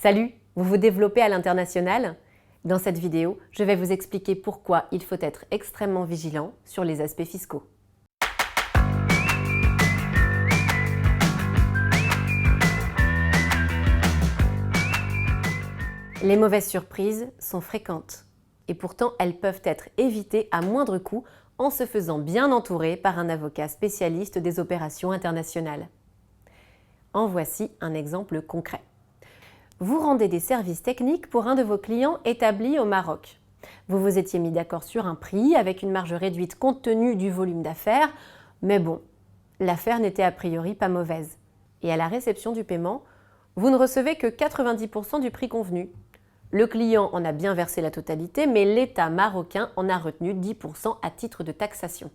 Salut, vous vous développez à l'international? Dans cette vidéo, je vais vous expliquer pourquoi il faut être extrêmement vigilant sur les aspects fiscaux. Les mauvaises surprises sont fréquentes et pourtant elles peuvent être évitées à moindre coût en se faisant bien entourer par un avocat spécialiste des opérations internationales. En voici un exemple concret. Vous rendez des services techniques pour un de vos clients établis au Maroc. Vous vous étiez mis d'accord sur un prix avec une marge réduite compte tenu du volume d'affaires, mais bon, l'affaire n'était a priori pas mauvaise. Et à la réception du paiement, vous ne recevez que 90% du prix convenu. Le client en a bien versé la totalité, mais l'État marocain en a retenu 10% à titre de taxation.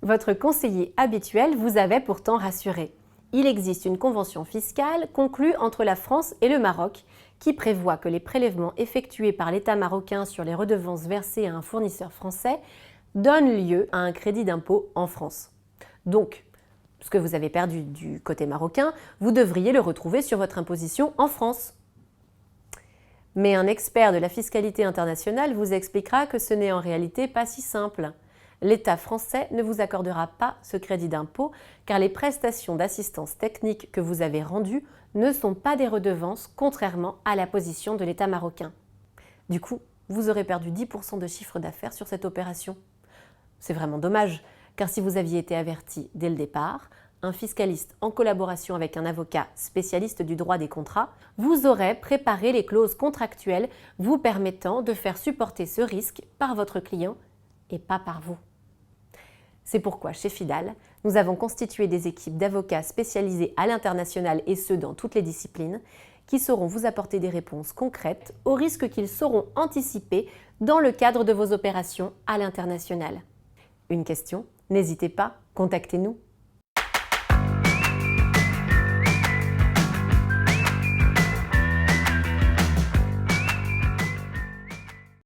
Votre conseiller habituel vous avait pourtant rassuré. Il existe une convention fiscale conclue entre la France et le Maroc qui prévoit que les prélèvements effectués par l'État marocain sur les redevances versées à un fournisseur français donnent lieu à un crédit d'impôt en France. Donc, ce que vous avez perdu du côté marocain, vous devriez le retrouver sur votre imposition en France. Mais un expert de la fiscalité internationale vous expliquera que ce n'est en réalité pas si simple. L'État français ne vous accordera pas ce crédit d'impôt car les prestations d'assistance technique que vous avez rendues ne sont pas des redevances contrairement à la position de l'État marocain. Du coup, vous aurez perdu 10% de chiffre d'affaires sur cette opération. C'est vraiment dommage car si vous aviez été averti dès le départ, un fiscaliste en collaboration avec un avocat spécialiste du droit des contrats vous aurait préparé les clauses contractuelles vous permettant de faire supporter ce risque par votre client et pas par vous. C'est pourquoi chez Fidal, nous avons constitué des équipes d'avocats spécialisés à l'international et ce dans toutes les disciplines, qui sauront vous apporter des réponses concrètes aux risques qu'ils sauront anticiper dans le cadre de vos opérations à l'international. Une question? N'hésitez pas, contactez-nous.